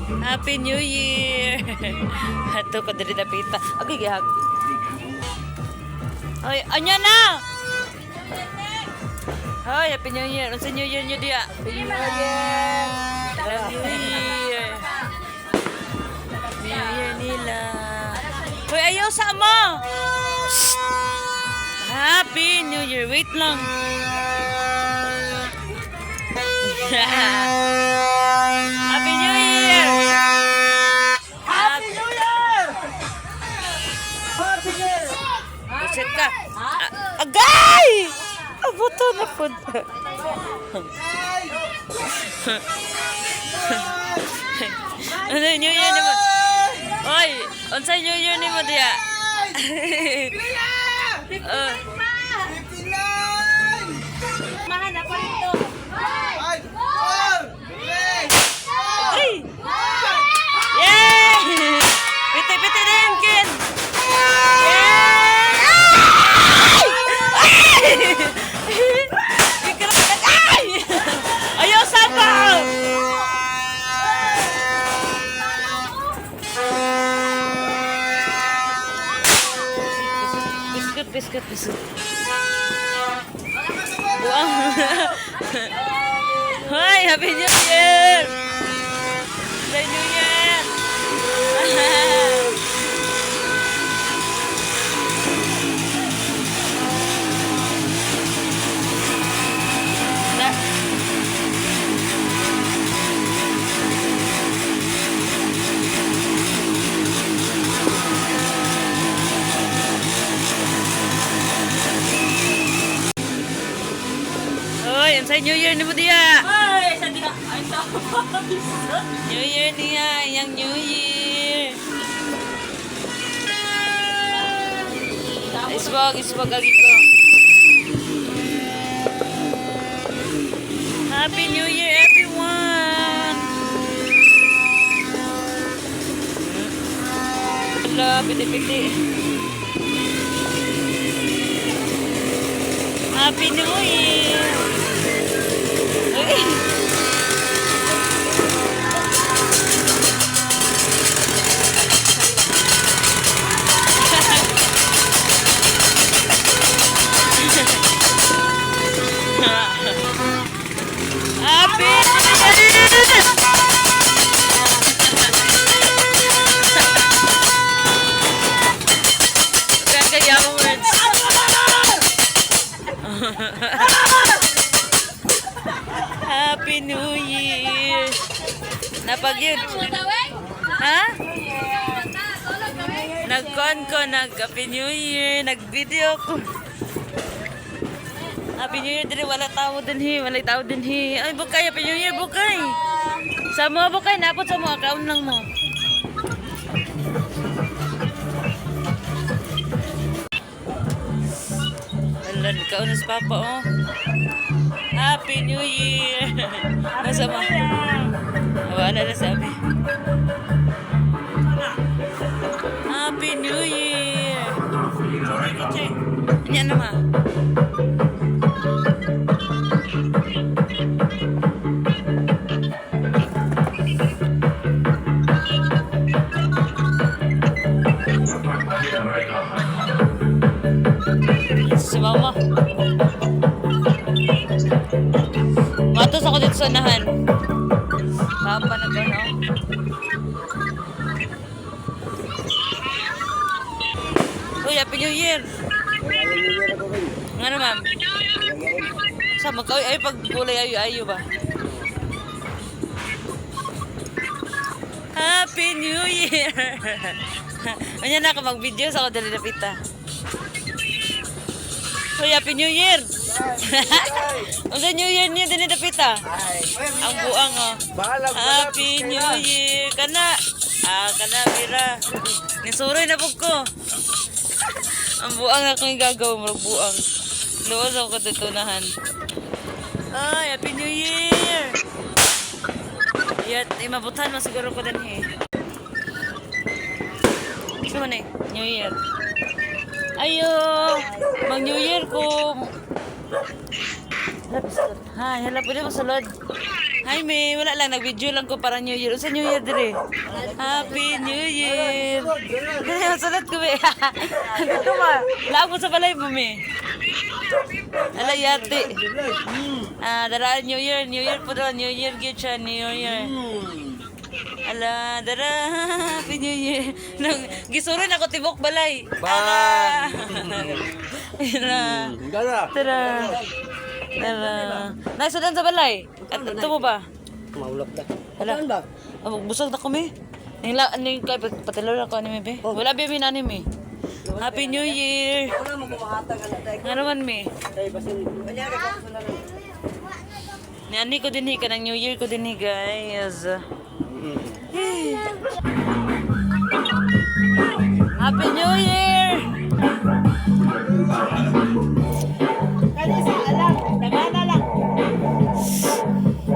Happy New Year! Hato ka dali na pita. Okay, gihag. Hoy, anya na! Hoy, Happy New Year. Unsa New Year nyo diya? Happy New Year! Happy New Year! New Year nila. Hoy, ayaw sa mo! Happy New Year. Wait lang. Happy New Year! Happy New Year! Happy New Year! Buset ka. Agay! Abuto na po. Ano New Year ni mo? Oy, unsay New Year ni mo diya? Mahana pa rito. Ay! Yay! Piti-piti din, Ken! Yay! Ay! Ayaw sabaw! Biskut. Buang. Hoy, Happy New Year! Happy New Year! Hoy, unsay New Year ni mo diya? Ay, sa dina. Ay, sa. New Year niya, yang New Year. Iswag lagi ko. Happy New Year, everyone. Hello, piti-piti. Happy New Year. Okay. Happy New Year! Kaya words. Happy New Year! Napagyud. Ha? Nag-con ko, nag-Happy New Year, nag-video ko. Happy New Year, dili wala tao din hi, wala tao din hi. Ay, bukay, Happy New Year, bukay. Sa mo, bukay, napot sa mo, account lang mo. Alam, kaunas papa, oh. Happy New Year! Nasa mo? Wala na sabi. Happy New Year! Yan naman. Si mama. Matos ako dito sa unahan. Papa na ba, no? Uy, Happy New Year! Nga na, ma'am? Sa magkaw ay pag kulay ayo-ayo ba? Happy New Year! Ano na ako mag-video sa ako dali na pita. Uy, Happy New Year! Ang sa New Year niya din na pita. Ang buang, oh. Happy New Year! Kana! Kana, Mira. Nisuroy na po ko. Ang buang akong gagawin mo, buang. Luwas ako katutunahan. Ay, Happy New Year! Yat, mabutan mo siguro ko din eh. Sino man eh? New Year. Ayo! Mag New Year ko. Ha, hala, pwede mo sulod. Hi, May. Wala lang. Nag-video lang ko para New Year. Sa New Year, dire. Happy New Year. Dire, salat ko, May. Dito ba? Laag mo sa balay mo, May. Ala, yate. Dara, New Year. New Year po daw. New Year, good siya. New Year. Ala, dara. Happy New Year. Gisurin ako tibok balay. Ala. Ala. Tara. Tara. Nasudan sa balay. At ito mo ba? Maulap na. Ala. Busog na kami. Ning kay patilaw na ko ni Mebe. Wala ba mi nani mi? Happy New Year. Wala mo kumahatag ka na tayo. Nga naman mi. Tayo basin. Kanya ka pa sila. Ni ko din ka ng New Year ko din guys. Happy New Year. Kani sa alam, tagana lang.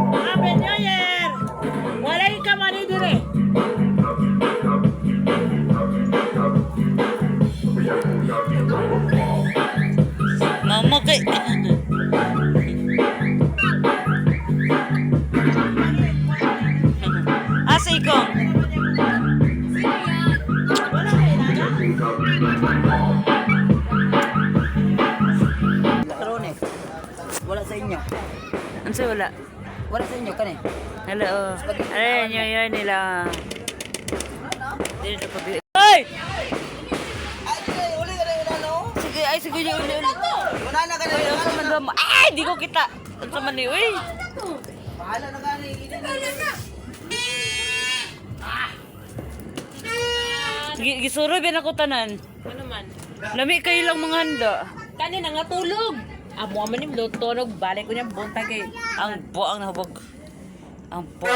Happy New Year! Walay ka man dire. Mama kay Asa ikaw? Wala kay nana. Trone. Wala sa inyo. Ano sa wala? Wala sa inyo kani. Hello. Ay, New Year nila. Dito pa bi. Ay! Ay, uli ka na yun ano? Sige, ay sige yun. Wala na ka na Ay, yun. unsa man daw mo? Ay, di ko kita. Unsa man ni, uy. Bahala na ka na. Sige, gisuroy bin ako tanan. Ano man? Lami kayo lang mga handa. Kani na nga tulog. Amo man nim lutunog balik ko niya buntag kay. Ang buang nahubog. Ang buang.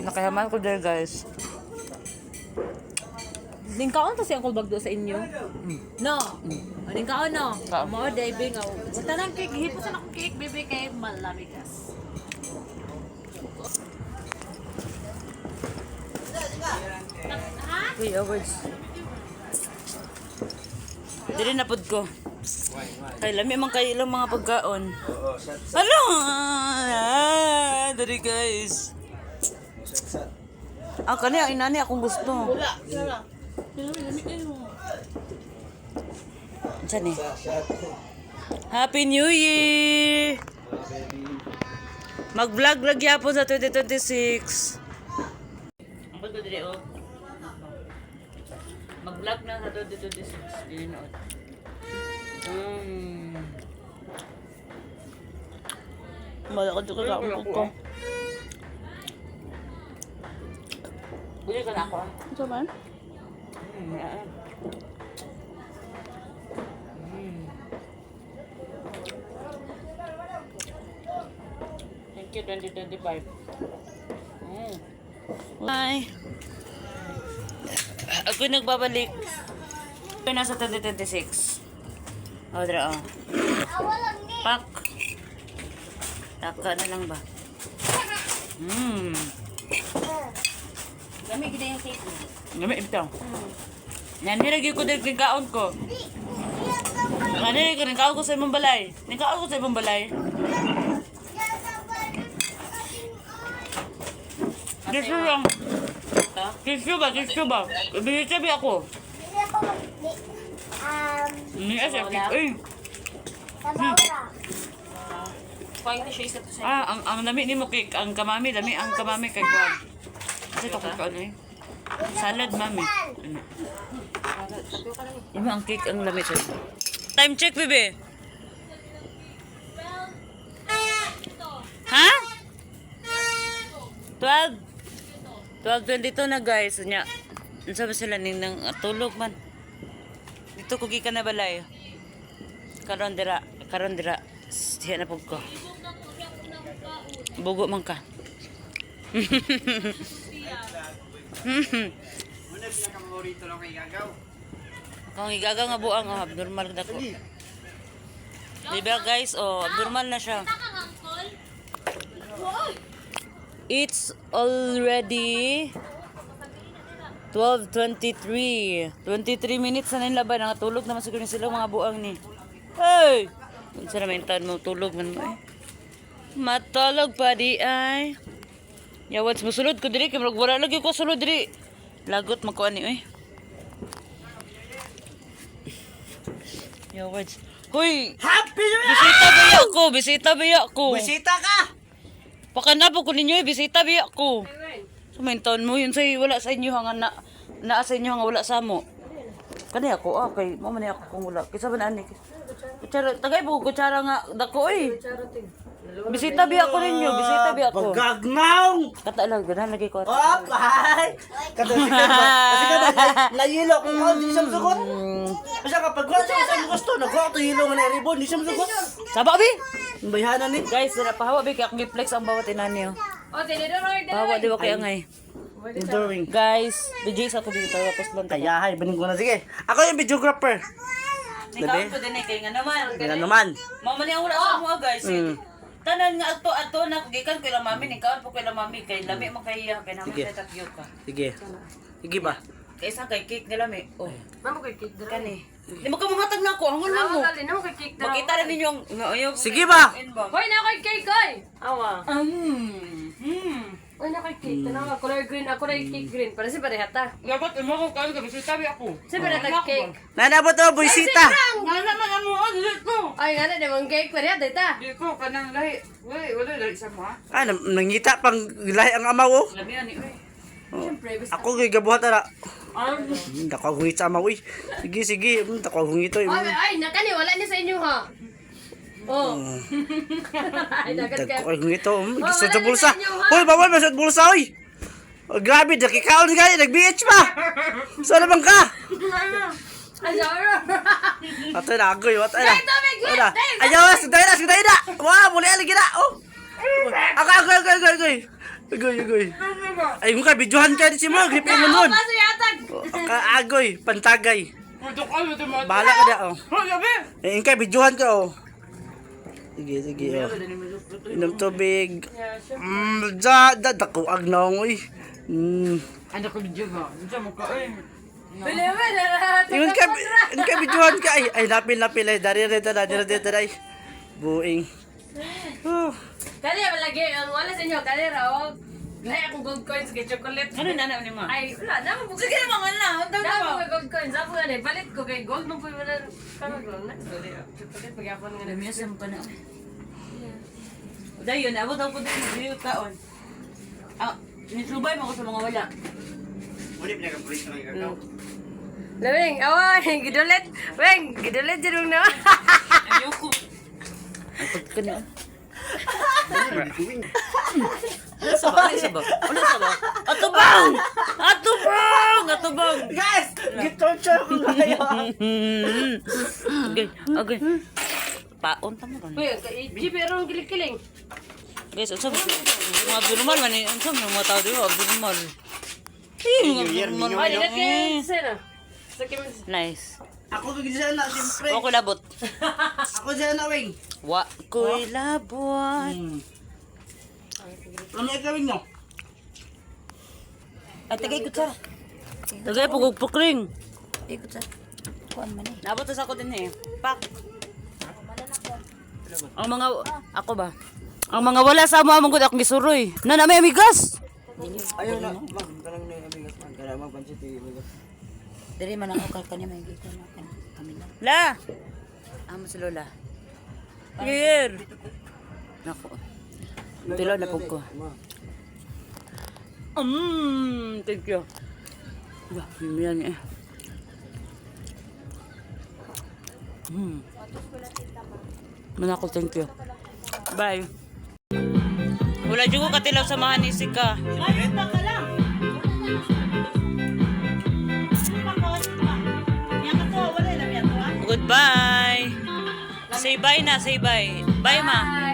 Nakayaman ko there, guys. Ningkaon to siyang kulbag do sa inyo. No. Ningkaon no. Kaon. Mo diving aw. Basta nang cake hipusan ako cake bebe kay malamigas. Okay, awards. Dili na pud ko. Ay, lami man kayo ilang mga pagkaon. Ano? Dari guys. Ang kani ang inani akong gusto. Wala. Wala. Lami kayo. Diyan eh. Happy New Year! Mag-vlog gyapon sa 2026. Ang bago dili oh. Mag-vlog na sa 2026. Dili na oh. Malakad ko sa akong ko. Bili ka na ako. Ito man? Yeah. Thank you, 2025. Hi. Ako nagbabalik. Ito nasa 2026. O, dra, o. Pak. Taka na lang ba? Lami gid yung cake. Gami, ito. Naniragi ko din kaon ko. Naniragi ko din kaon ko sa imong balay. Nikaon ko sa imong balay. Tissue lang. Tissue ba? Bibili sabi ako. Hindi siya. Uy. Kuya ni siya isa to sa. Ang dami ni mo cake. Ang kamami, dami ang kamami kay Juan. Kasi ito kung kaano eh. Salad, mami. Yung ang cake ang lamit siya. Time check, bebe. Ha? 12? 12:22 na guys. Nya, sabi sila nang tulog man. Dito ko gikan na balay. Karon dira. Siya na pug ko. Bugo man ka. Kung igagaw nga buang, oh, abnormal na ko. Diba guys, oh, abnormal na siya. It's already 12:23. 23 minutes na nilaban. Nakatulog naman siguro sila mga buang ni. Hey! Kung saan naman yung taon mo, tulog man mo eh. Matulog pa di ay. Yawats musulod ko diri kay murag wala lagi ko sulod diri. Lagot man ko ani oy. Yawats. Hoy, Happy New Year! bisita biya ko, bisita biya ko. Bisita ka! Pakanapo ko ninyo, bisita biya ko. Sumintaon mo yun say wala sa inyo hanga na sa inyo hanga wala sa mo. Kani ako kay mo man ako kung wala. Kisa ba na ani? Kutsara tagay po kutsara nga dako oy. Bisita biya ko ninyo, bisita biya ko. Pagagnaw! Kata lang gana lagi ko. Ay! Kadasikan ba? Kasi ka nayilo kung ako, hindi siya masagot. Kasi kapag wala siya sa gusto, nagkuha ko hilo nga na ribon, hindi siya masagot. Saba bi. Ang bayanan ni. Guys, sila pahawa bi kay akong i-flex ang bawat inaniyo. O, tinidor order. Pahawa di ba kay angay. Doing. Guys, DJ sa ko dito tapos lang tayo. Kaya hay, baning ko na. Sige, ako yung videographer. Ikaw ko din kay nga naman. Kaya naman. Mama niya wala sa mo guys. Tanan nga ato na gikan kay la mami ni kaon po kay la mami kay lami man kay kay naman Sige. kay tatyo ka. Sige. Sige ba? Kaysa kay cake ni lami. Oh, Mamo kay cake dira. kani. Di mo ka mamatag na ako, hangon lang mo. Dali na mo kay cake dira. Makita rin ninyo ang ngayon. Sige ba? Hoy, na kay cake oy. Awa. Hoy, na kay Hmm. cake. Tanaw color green, ako na cake green. Para si parehata. Dapat imo ko kayo gabi sa tabi ako. Si parehata cake. Nanabot mo, buisita. Nga naman ang mo dito. Ay, nga na mong cake parehata ita. Di ko kanang lahi. Wala lahi sa mo. Ah, nangita pang lahi ang amaw. Oh. Lami ani oy. Siyempre, basta. Ako kay gabuhat na. Hindi ako hungit sa amaw. Sige, sige. Hindi ako hungit. Ay, nakani wala ni sa inyo ha. Oh. Ay, dagat ka. Ako hungit. Gusto wala sa na bulsa. sa inyo, ha? Uy, bawal masad bulsa. Uy. Oh, grabe, nakikaon nga. Nag-BH pa. Saan naman ka? Ay, sorry. Ato na, agoy. Ato na. Dahil tubig, Wala. dahil, Ayaw, suday na. Wow, muli aligi na. Oh. Agoy. Ay, mukha, videohan ka din si mo. Gripin mo nun. Paso yatag. Agoy, pantagay. Ito kayo ito mo. Bahala ka na, oh. Oh, gabi. Eh, ingkay, videohan ka, oh. Sige, oh. Inom tubig. Dakuag na, uy. Ano ko video ba? Ito mo ka eh. Bili mo na. Ingkay, videohan ka. Ay, lapil. Ay, dari. Buing. Oh. Kali malagi ang wala sa inyo kali raw. Gaya akong gold coins kay chocolate. Ano na ni ma? Ay, wala na mo. Sige naman na. Unta Damo mo. ko gold coins. Ako nga balit ko kay gold mo po wala kano gold na. Chocolate pagyapon nga. Lamiyasam ka na. Dayon, abot ako din video taon. Ah, nisubay mo ko sa mga wala. Lawing, away, gidulit. Weng, gidulit jud na. Ayoko. Ang ka na. Sabag. Atubang! Guys, gitorture ko na yun. Okay. Paon tamo ron. Uy, jeep pero kiling-kiling. Guys, unsa mga abnormal man ni unsa mga tao dito abnormal. Mga abnormal. Ay, dili kay sena. Sakim. Nice. Ako gigisan na, siyempre. Ako labot. Ako dyan na, wing. Wa ko'y labot. Ano yung gawin nyo? Ay, tagay kutsara. Tagay pugog-pukring. Tagay kutsara. Kuan man eh. Nabot sa ako din eh. Pak. Ang mga, ako ba? Ang mga wala sa mo among gud akong gisuroy. Na may amigas. Ayaw na. Magkalang na yung amigas man. Kaya magpansit yung amigas. Diri man ako kanya may gito na kami na. La. Amo si Lola. Year. Nako. Tilo na pug ko. Thank you. Wah, yan eh. Manako, thank you. Bye. Wala juga katilaw samahan ni Sika. Goodbye. Say bye na, say bye. Bye ma.